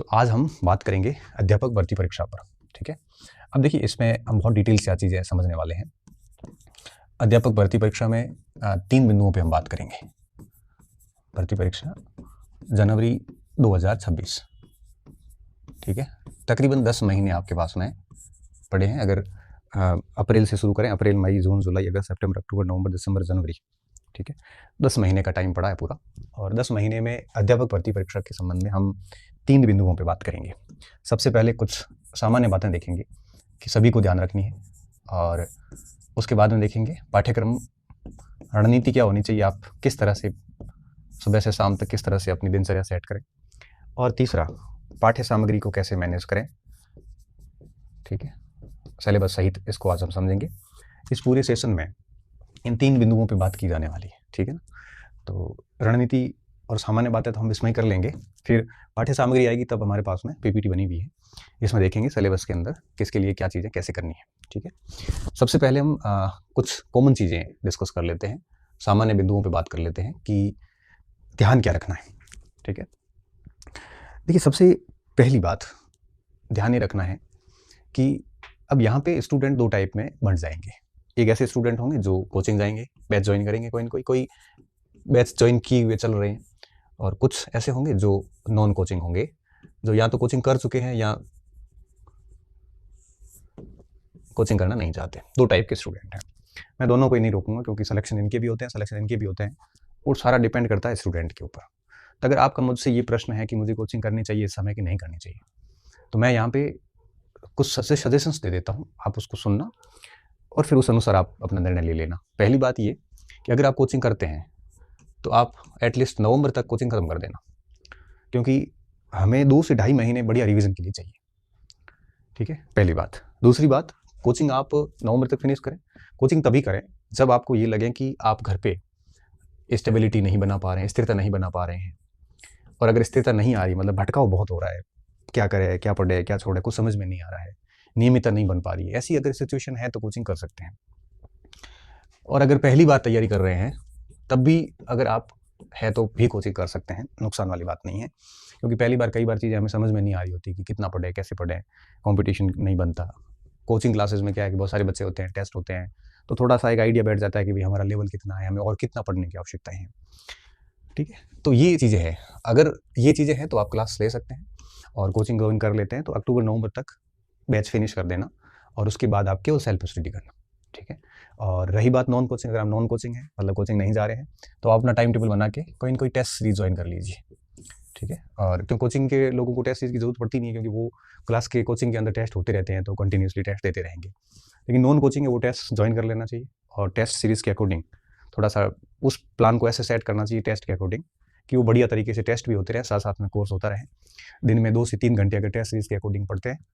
तो आज हम बात करेंगे अध्यापक भर्ती परीक्षा पर। ठीक है, अब देखिए इसमें हम बहुत डिटेल से चीज़ें समझने वाले हैं। अध्यापक भर्ती परीक्षा में 3 बिंदुओं पे हम बात करेंगे। भर्ती परीक्षा जनवरी 2026। ठीक है, तकरीबन 10 महीने आपके पास में पड़े हैं। अगर अप्रैल से शुरू करें, अप्रैल, मई, जून, जुलाई, अगस्त, सितंबर, अक्टूबर, नवंबर, दिसंबर, जनवरी। ठीक है, 10 महीने का टाइम पड़ा है पूरा। और 10 महीने में अध्यापक भर्ती परीक्षा के संबंध में हम 3 बिंदुओं पे बात करेंगे। सबसे पहले कुछ सामान्य बातें देखेंगे कि सभी को ध्यान रखनी है, और उसके बाद में देखेंगे पाठ्यक्रम रणनीति क्या होनी चाहिए, आप किस तरह से सुबह से शाम तक किस तरह से अपनी दिनचर्या सेट करें, और तीसरा पाठ्य सामग्री को कैसे मैनेज करें। ठीक है, सिलेबस सहित इसको आज हम समझेंगे। इस पूरे सेशन में इन 3 बिंदुओं पे बात की जाने वाली है। ठीक है ना, तो रणनीति और सामान्य बातें तो हम इसमें ही कर लेंगे, फिर पाठ्य सामग्री आएगी तब हमारे पास में पीपीटी बनी हुई है, इसमें देखेंगे सिलेबस के अंदर किसके लिए क्या चीज़ें कैसे करनी है। ठीक है, सबसे पहले हम कुछ कॉमन चीज़ें डिस्कस कर लेते हैं, सामान्य बिंदुओं पे बात कर लेते हैं कि ध्यान क्या रखना है। ठीक है, देखिए सबसे पहली बात ध्यान ये रखना है कि अब यहाँ पे स्टूडेंट 2 टाइप में बंट जाएंगे। एक ऐसे स्टूडेंट होंगे जो कोचिंग जाएंगे, बैच ज्वाइन करेंगे, कोई बैच ज्वाइन किए हुए चल रहे हैं, और कुछ ऐसे होंगे जो नॉन कोचिंग होंगे, जो या तो कोचिंग कर चुके हैं या कोचिंग करना नहीं चाहते। 2 टाइप के स्टूडेंट हैं। मैं दोनों को ही नहीं रोकूंगा क्योंकि सिलेक्शन इनके भी होते हैं, सिलेक्शन इनके भी होते हैं, और सारा डिपेंड करता है स्टूडेंट के ऊपर। तो अगर आपका मुझसे ये प्रश्न है कि मुझे कोचिंग करनी चाहिए इस समय कि नहीं करनी चाहिए, तो मैं यहाँ पे कुछ सजेशंस दे देता हूँ, आप उसको सुनना और फिर उस अनुसार आप अपना निर्णय ले लेना। पहली बात ये कि अगर आप कोचिंग करते हैं तो आप एटलीस्ट नवंबर तक कोचिंग खत्म कर देना, क्योंकि हमें 2 से 2.5 महीने बढ़िया रिवीजन के लिए चाहिए। ठीक है, पहली बात। दूसरी बात, कोचिंग आप नवंबर तक फिनिश करें। कोचिंग तभी करें जब आपको ये लगे कि आप घर पे स्टेबिलिटी नहीं बना पा रहे हैं, स्थिरता नहीं बना पा रहे हैं, और अगर स्थिरता नहीं आ रही, मतलब भटकाव बहुत हो रहा है, क्या करें, क्या पढ़े, क्या छोड़े, कुछ समझ में नहीं आ रहा है, नियमितता नहीं बन पा रही है, ऐसी अगर सिचुएशन है तो कोचिंग कर सकते हैं। और अगर पहली बार तैयारी कर रहे हैं तब भी अगर आप है तो भी कोचिंग कर सकते हैं, नुकसान वाली बात नहीं है, क्योंकि पहली बार कई बार चीज़ें हमें समझ में नहीं आ रही होती कि कितना पढ़े, कैसे पढ़ें, कंपटीशन नहीं बनता। कोचिंग क्लासेस में क्या है कि बहुत सारे बच्चे होते हैं, टेस्ट होते हैं, तो थोड़ा सा एक आइडिया बैठ जाता है कि भाई हमारा लेवल कितना है, हमें और कितना पढ़ने की आवश्यकता है। ठीक है, तो ये चीज़ें हैं। अगर ये चीज़ें हैं तो आप क्लास ले सकते हैं और कोचिंग ज्वाइन कर लेते हैं, तो अक्टूबर नवंबर तक बैच फिनिश कर देना, और उसके बाद आप केवल सेल्फ स्टडी करना। ठीक है, और रही बात नॉन कोचिंग, अगर आप नॉन कोचिंग है, मतलब कोचिंग नहीं जा रहे हैं, तो आप अपना टाइम टेबल बना के कोई ना कोई टेस्ट सीरीज ज्वाइन कर लीजिए। ठीक है, और क्यों कोचिंग के लोगों को टेस्ट सीरीज की जरूरत पड़ती नहीं है, क्योंकि वो क्लास के कोचिंग के अंदर टेस्ट होते रहते हैं, तो कंटिन्यूसली टेस्ट देते रहेंगे। लेकिन नॉन कोचिंग है, वो टेस्ट ज्वाइन कर लेना चाहिए, और टेस्ट सीरीज़ के अकॉर्डिंग थोड़ा सा उस प्लान को ऐसे सेट करना चाहिए टेस्ट के अकॉर्डिंग कि वो बढ़िया तरीके से टेस्ट भी होते रहे, साथ साथ में कोर्स होता रहे। दिन में 2 से 3 घंटे अगर टेस्ट सीरीज़ के अकॉर्डिंग पढ़ते हैं,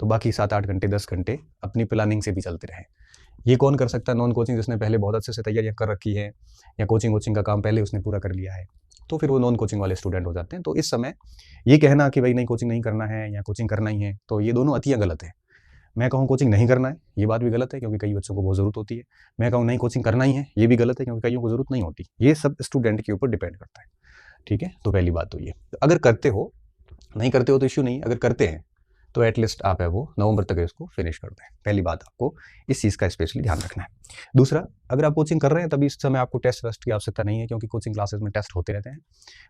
तो बाकी 7-8 घंटे, 10 घंटे अपनी प्लानिंग से भी चलते रहे। ये कौन कर सकता है? नॉन कोचिंग, जिसने पहले बहुत अच्छे से तैयारियां कर रखी है, या कोचिंग का काम पहले उसने पूरा कर लिया है, तो फिर वो नॉन कोचिंग वाले स्टूडेंट हो जाते हैं। तो इस समय ये कहना कि भाई नहीं कोचिंग नहीं करना है या कोचिंग करना ही है, तो ये दोनों अतियाँ गलत है। मैं कहूँ कोचिंग नहीं करना है, ये बात भी गलत है, क्योंकि कई बच्चों को बहुत ज़रूरत होती है। मैं कहूँ नहीं कोचिंग करना ही है, ये भी गलत है, क्योंकि कईयों को ज़रूरत नहीं होती। ये सब स्टूडेंट के ऊपर डिपेंड करता है। ठीक है, तो पहली बात तो ये, अगर करते हो, नहीं करते हो तो इश्यू नहीं, अगर करते हैं तो एटलीस्ट आप है वो नवंबर तक इसको फिनिश कर दें। पहली बात, आपको इस चीज़ का स्पेशली ध्यान रखना है। दूसरा, अगर आप कोचिंग कर रहे हैं तभी इस समय आपको टेस्ट वेस्ट की आवश्यकता नहीं है, क्योंकि कोचिंग क्लासेस में टेस्ट होते रहते हैं,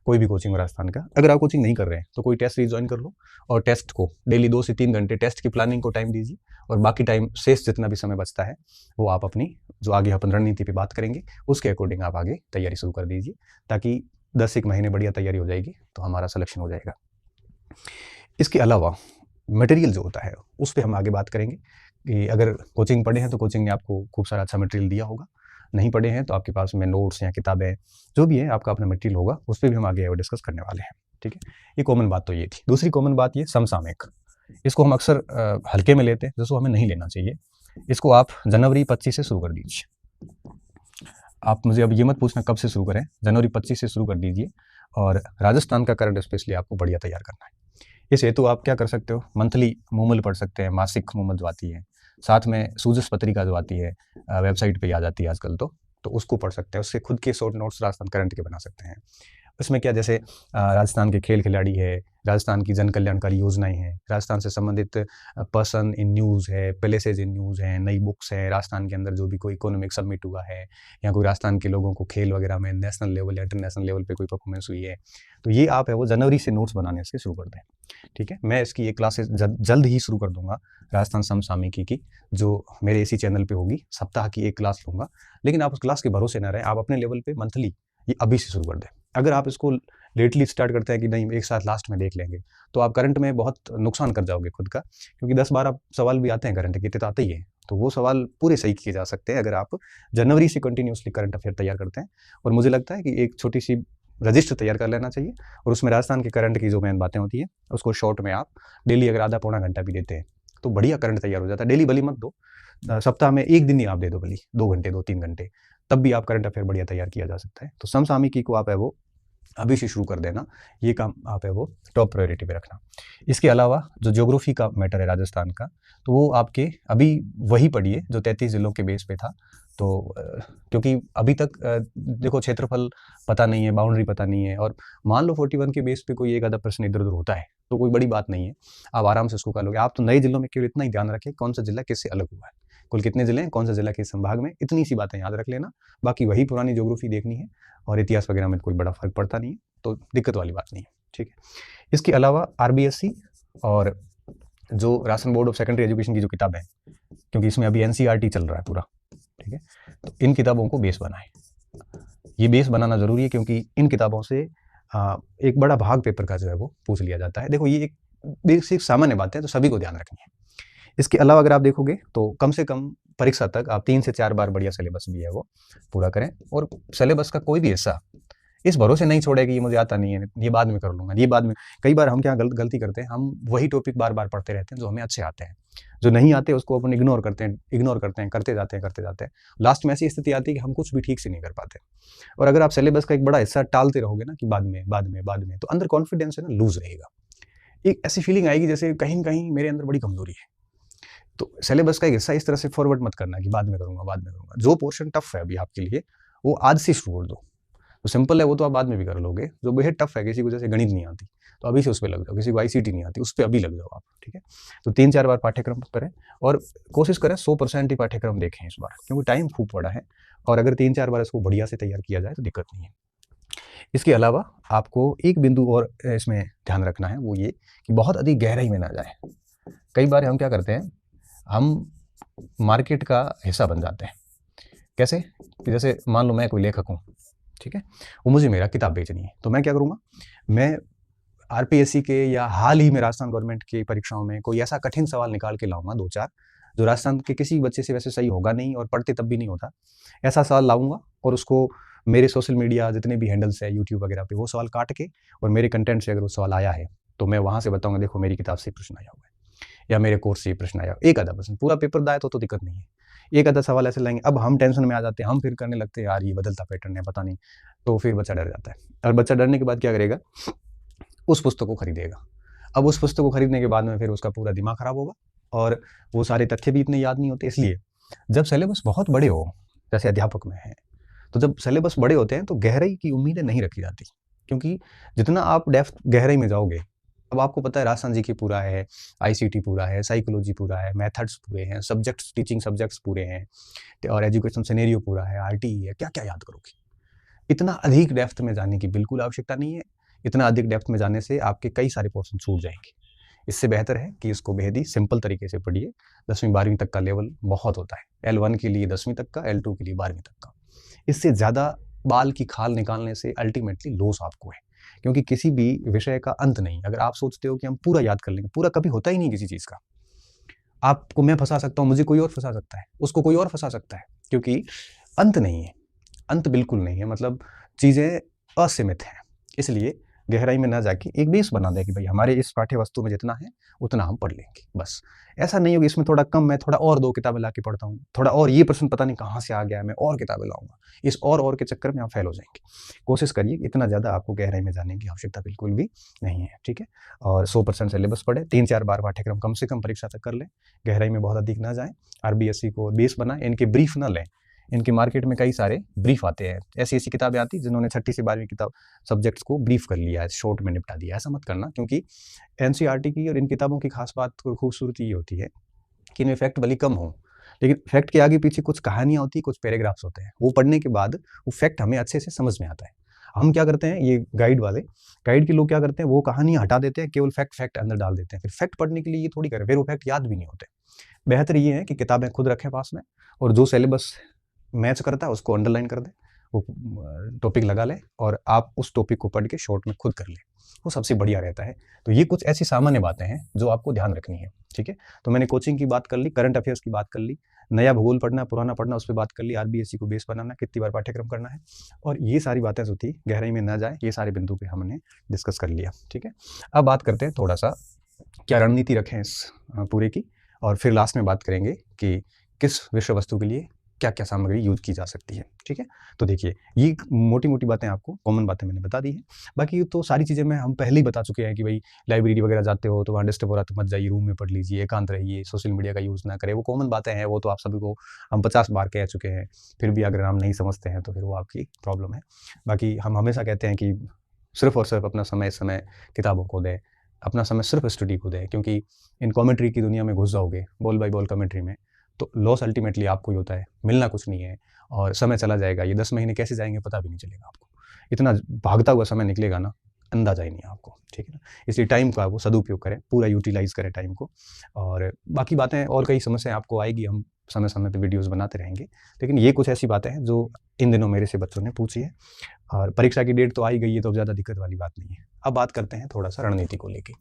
कोई भी कोचिंग राजस्थान का। अगर आप कोचिंग नहीं कर रहे हैं तो कोई टेस्ट सीरीज ज्वाइन कर लो, और टेस्ट को डेली 2 से 3 घंटे टेस्ट की प्लानिंग को टाइम दीजिए, और बाकी टाइम शेष जितना भी समय बचता है वो आप अपनी जो आगे अपन रणनीति पर बात करेंगे उसके अकॉर्डिंग आप आगे तैयारी शुरू कर दीजिए, ताकि 10-1 महीने बढ़िया तैयारी हो जाएगी तो हमारा सिलेक्शन हो जाएगा। इसके अलावा मटेरियल जो होता है उस पर हम आगे बात करेंगे कि अगर कोचिंग पढ़े हैं तो कोचिंग ने आपको खूब सारा अच्छा मटेरियल दिया होगा, नहीं पढ़े हैं तो आपके पास में नोट्स या किताबें जो भी है आपका अपना मटेरियल होगा, उस पर भी हम आगे डिस्कस करने वाले हैं। ठीक है, ये कॉमन बात तो ये थी। दूसरी कॉमन बात ये समसामयिक, इसको हम अक्सर हल्के में लेते हैं, जिसको हमें नहीं लेना चाहिए। इसको आप जनवरी 25 से शुरू कर दीजिए। आप मुझे अब ये मत पूछना कब से शुरू करें, जनवरी 25 से शुरू कर दीजिए, और राजस्थान का करंट स्पेशली आपको बढ़िया तैयार करना है। इस हेतु आप क्या कर सकते हो, मंथली मूमल पढ़ सकते हैं, मासिक मूमल जो आती है, साथ में सूजस पत्रिका जो आती है, वेबसाइट पे आ जाती है आजकल, तो उसको पढ़ सकते हैं। उससे खुद के शॉर्ट नोट्स राजस्थान करंट के बना सकते हैं। उसमें क्या, जैसे राजस्थान के खेल खिलाड़ी है, राजस्थान की जन कल्याणकारी योजनाएं हैं, राजस्थान से संबंधित पर्सन इन न्यूज़ है, प्लेसेज इन न्यूज़ हैं, नई बुक्स हैं, राजस्थान के अंदर जो भी कोई इकोनॉमिक समिट हुआ है या कोई राजस्थान के लोगों को खेल वगैरह में नेशनल लेवल या इंटरनेशनल लेवल पे कोई परफॉर्मेंस हुई है, तो ये आप है वो जनवरी से नोट्स बनाने से शुरू कर दें। ठीक है, मैं इसकी एक क्लासेस जल्द ही शुरू कर दूंगा राजस्थान समसामयिकी की, जो मेरे इसी चैनल पे होगी। सप्ताह की एक क्लास लूँगा, लेकिन आप उस क्लास के भरोसे ना रहें, आप अपने लेवल पे मंथली ये अभी से शुरू कर दें। अगर आप इसको लेटली स्टार्ट करते हैं कि नहीं एक साथ लास्ट में देख लेंगे, तो आप करंट में बहुत नुकसान कर जाओगे खुद का, क्योंकि 10-12 सवाल भी आते हैं करंट के, तो आते ही हैं, तो वो सवाल पूरे सही किए जा सकते हैं अगर आप जनवरी से कंटिन्यूसली करंट अफेयर तैयार करते हैं। और मुझे लगता है कि एक छोटी सी रजिस्टर तैयार कर लेना चाहिए, और उसमें राजस्थान के करंट की जो मेन बातें होती हैं उसको शॉर्ट में आप डेली अगर आधा पौना घंटा भी देते हैं तो बढ़िया करंट तैयार हो जाता है। डेली भली मत दो, सप्ताह में एक दिन ही आप दे दो, भली 2 घंटे 2-3 घंटे, तब भी आप करंट अफेयर बढ़िया तैयार किया जा सकता है। तो समसामयिकी को आप है वो अभी से शुरू कर देना, ये काम आप है वो टॉप प्रायोरिटी पे रखना। इसके अलावा जो ज्योग्राफी का मैटर है राजस्थान का, तो वो आपके अभी वही पढ़िए जो 33 जिलों के बेस पे था। तो क्योंकि अभी तक देखो क्षेत्रफल पता नहीं है, बाउंड्री पता नहीं है, और मान लो 41 के बेस पे कोई एक आधा प्रश्न इधर उधर होता है तो कोई बड़ी बात नहीं है, आप आराम से उसको कर लोगे। आप तो नए जिलों में केवल इतना ही ध्यान रखें कौन सा जिला किससे अलग हुआ है, कुल कितने जिले हैं, कौन सा जिला किस संभाग में, इतनी सी बातें याद रख लेना। बाकी वही पुरानी ज्योग्राफी देखनी है, और इतिहास वगैरह में कोई बड़ा फर्क पड़ता नहीं है, तो दिक्कत वाली बात नहीं है। ठीक है, इसके अलावा RBSC और जो Rajasthan board of secondary education की जो किताब है, क्योंकि इसमें अभी NCERT चल रहा है पूरा, ठीक है, तो इन किताबों को बेस बनाएं। ये बेस बनाना जरूरी है, क्योंकि इन किताबों से एक बड़ा भाग पेपर का जो है वो पूछ लिया जाता है। देखो ये एक बेसिक सामान्य बात है, तो सभी को ध्यान रखनी है। इसके अलावा अगर आप देखोगे तो कम से कम परीक्षा तक आप 3 से 4 बार बढ़िया सिलेबस भी है वो पूरा करें, और सिलेबस का कोई भी हिस्सा इस भरोसे नहीं छोड़े कि ये मुझे आता नहीं है, ये बाद में कर लूंगा, ये बाद में। कई बार हम क्या गलती करते हैं, हम वही टॉपिक बार बार पढ़ते रहते हैं जो हमें अच्छे आते हैं, जो नहीं आते उसको अपन इग्नोर करते हैं, करते जाते हैं। लास्ट में ऐसी स्थिति आती है कि हम कुछ भी ठीक से नहीं कर पाते। और अगर आप सिलेबस का एक बड़ा हिस्सा टालते रहोगे ना कि बाद में, तो अंदर कॉन्फिडेंस है ना लूज रहेगा। एक ऐसी फीलिंग आएगी जैसे कहीं न कहीं मेरे अंदर बड़ी कमजोरी है। तो सिलेबस का एक हिस्सा इस तरह से फॉरवर्ड मत करना कि बाद में करूंगा। जो पोर्शन टफ है अभी आपके लिए वो आज से शुरू कर दो। तो सिंपल है वो तो आप बाद में भी कर लोगे। जो बेहद टफ है, किसी को जैसे गणित नहीं आती तो अभी से उस पर लग जाओ, किसी को ICT नहीं आती उस पर अभी लग जाओ आप। ठीक है, तो 3-4 बार पाठ्यक्रम करें, और कोशिश करें 100% ही पाठ्यक्रम देखें इस बार, क्योंकि टाइम खूब पड़ा है, और अगर 3-4 बार इसको बढ़िया से तैयार किया जाए तो दिक्कत नहीं है। इसके अलावा आपको एक बिंदु और इसमें ध्यान रखना है, वो ये कि बहुत अधिक गहराई में ना जाए। कई बार हम क्या करते हैं, हम मार्केट का हिस्सा बन जाते हैं। कैसे कि जैसे मान लो मैं कोई लेखक हूँ, ठीक है, वो मुझे मेरा किताब बेचनी है, तो मैं क्या करूँगा, मैं RPSC के या हाल ही में राजस्थान गवर्नमेंट की परीक्षाओं में कोई ऐसा कठिन सवाल निकाल के लाऊंगा 2-4, जो राजस्थान के किसी बच्चे से वैसे सही होगा नहीं, और पढ़ते तब भी नहीं होता, ऐसा सवाल लाऊंगा, और उसको मेरे सोशल मीडिया जितने भी हैंडल्स है यूट्यूब वगैरह पे वो सवाल काट के, और मेरे कंटेंट से अगर वो सवाल आया है तो मैं वहाँ से बताऊंगा देखो मेरी किताब से प्रश्न आया हुआ है, या मेरे कोर्स से प्रश्न आया, एक आधा प्रश्न, पूरा पेपर दाए तो दिक्कत नहीं है, एक आधा सवाल ऐसे लाएंगे। अब हम टेंशन में आ जाते हैं, हम फिर करने लगते हैं यार ये बदलता पैटर्न है पता नहीं, तो फिर बच्चा डर जाता है, और बच्चा डरने के बाद क्या करेगा, उस पुस्तक को खरीदेगा। अब उस पुस्तक को खरीदने के बाद में फिर उसका पूरा दिमाग खराब होगा, और वो सारे तथ्य भी इतने याद नहीं होते। इसलिए जब सिलेबस बहुत बड़े हो, जैसे अध्यापक में है, तो जब सिलेबस बड़े होते हैं तो गहराई की उम्मीदें नहीं रखी जाती, क्योंकि जितना आप डेप्थ गहराई में जाओगे, अब आपको पता है राजस्थान जी की पूरा है, ICT पूरा है, साइकोलॉजी पूरा है, मेथड्स पूरे हैं, सब्जेक्ट्स टीचिंग सब्जेक्ट्स पूरे हैं, और एजुकेशन सिनेरियो पूरा है, RTE है, क्या क्या याद करोगे। इतना अधिक डेप्थ में जाने की बिल्कुल आवश्यकता नहीं है। इतना अधिक डेप्थ में जाने से आपके कई सारे पोर्शन छूट जाएंगे। इससे बेहतर है कि इसको बेहद ही सिंपल तरीके से पढ़िए। 10वीं 12वीं तक का लेवल बहुत होता है, L1 के लिए 10वीं तक का, L2 के लिए 12वीं तक का। इससे ज़्यादा बाल की खाल निकालने से अल्टीमेटली लॉस आपको है, क्योंकि किसी भी विषय का अंत नहीं। अगर आप सोचते हो कि हम पूरा याद कर लेंगे, पूरा कभी होता ही नहीं किसी चीज़ का। आपको मैं फंसा सकता हूँ, मुझे कोई और फंसा सकता है, उसको कोई और फंसा सकता है, क्योंकि अंत नहीं है, अंत बिल्कुल नहीं है, मतलब चीज़ें असीमित हैं। इसलिए गहराई में ना जाके एक बेस बना दें कि भाई हमारे इस पाठ्य वस्तु में जितना है उतना हम पढ़ लेंगे, बस। ऐसा नहीं होगा इसमें थोड़ा कम, मैं थोड़ा और 2 किताबें ला के पढ़ता हूँ, थोड़ा और ये प्रश्न पता नहीं कहाँ से आ गया, मैं और किताबें लाऊंगा, इस और के चक्कर में आप फेल हो जाएंगे। कोशिश करिए, इतना ज़्यादा आपको गहराई में जाने की आवश्यकता बिल्कुल भी नहीं है, ठीक है। और 100% सिलेबस पढ़े, 3-4 बार पाठ्यक्रम कम से कम परीक्षा तक कर लें, गहराई में बहुत अधिक ना जाएं, RBSC को बेस बनाएं, इनके ब्रीफ ना लें, इनकी मार्केट में कई सारे ब्रीफ आते हैं, ऐसी ऐसी किताबें आती जिन्होंने 6ठी से 12वीं किताब सब्जेक्ट्स को ब्रीफ कर लिया है, शॉर्ट में निपटा दिया। ऐसा मत करना, क्योंकि एनसीईआरटी की और इन किताबों की खास बात और खूबसूरती ये होती है कि इनमें फैक्ट भले कम हो, लेकिन फैक्ट के आगे पीछे कुछ कहानियाँ होती हैं, कुछ पैराग्राफ्स होते हैं। वो पढ़ने के बाद वो फैक्ट हमें अच्छे से समझ में आता है। हम क्या करते हैं, ये गाइड के लोग क्या करते हैं, वो कहानियाँ हटा देते हैं, केवल फैक्ट अंदर डाल देते हैं। फिर फैक्ट पढ़ने के लिए ये थोड़ी करें, फिर वो फैक्ट याद भी नहीं होते। बेहतर ये है कि किताबें खुद रखें पास में, और जो सिलेबस मैच करता है उसको अंडरलाइन कर दें, वो टॉपिक लगा लें और आप उस टॉपिक को पढ़ के शॉर्ट में खुद कर लें, वो सबसे बढ़िया रहता है। तो ये कुछ ऐसी सामान्य बातें हैं जो आपको ध्यान रखनी है, ठीक है। तो मैंने कोचिंग की बात कर ली, करंट अफेयर्स की बात कर ली, नया भूगोल पढ़ना, पुराना पढ़ना, उस पर बात कर ली, आरबीएससी को बेस बनाना, कितनी बार पाठ्यक्रम करना है, और ये सारी बातें जो थी गहराई में ना जाए, ये सारे बिंदु पे हमने डिस्कस कर लिया, ठीक है। अब बात करते हैं थोड़ा सा क्या रणनीति रखें इस पूरे की, और फिर लास्ट में बात करेंगे कि किस विषय वस्तु के लिए क्या क्या सामग्री यूज की जा सकती है, ठीक है। तो देखिए, ये मोटी मोटी बातें आपको, कॉमन बातें मैंने बता दी है। बाकी तो सारी चीज़ें मैं हम पहले ही बता चुके हैं कि भाई लाइब्रेरी वगैरह जाते हो तो वहाँ डिस्टर्ब हो रहा तो मत जाइए, रूम में पढ़ लीजिए, एकांत रहिए, सोशल मीडिया का यूज़ ना करें। वो कॉमन बातें हैं, वो तो आप सभी को हम 50 बार कह चुके हैं। फिर भी अगर हम नहीं समझते हैं तो फिर वो आपकी प्रॉब्लम है। बाकी हम हमेशा कहते हैं कि सिर्फ और सिर्फ अपना समय किताबों को दें, अपना समय सिर्फ स्टडी को दें, क्योंकि इन कमेंट्री की दुनिया में घुस जाओगे, बॉल बाय बॉल कमेंट्री में, तो लॉस अल्टीमेटली आपको ही होता है, मिलना कुछ नहीं है, और समय चला जाएगा। ये 10 महीने कैसे जाएंगे पता भी नहीं चलेगा आपको, इतना भागता हुआ समय निकलेगा ना, अंदाजा ही नहीं है आपको, ठीक है ना। इसलिए टाइम का वो सदुपयोग करें, पूरा यूटिलाइज करें टाइम को। और बाकी बातें और कई समस्याएं आपको आएगी, हम समय समय पे वीडियोस बनाते रहेंगे, लेकिन ये कुछ ऐसी बातें हैं जो इन दिनों मेरे से बच्चों ने पूछी है, और परीक्षा की डेट तो आ ही गई है, तो ज़्यादा दिक्कत वाली बात नहीं है। अब बात करते हैं थोड़ा सा रणनीति को लेके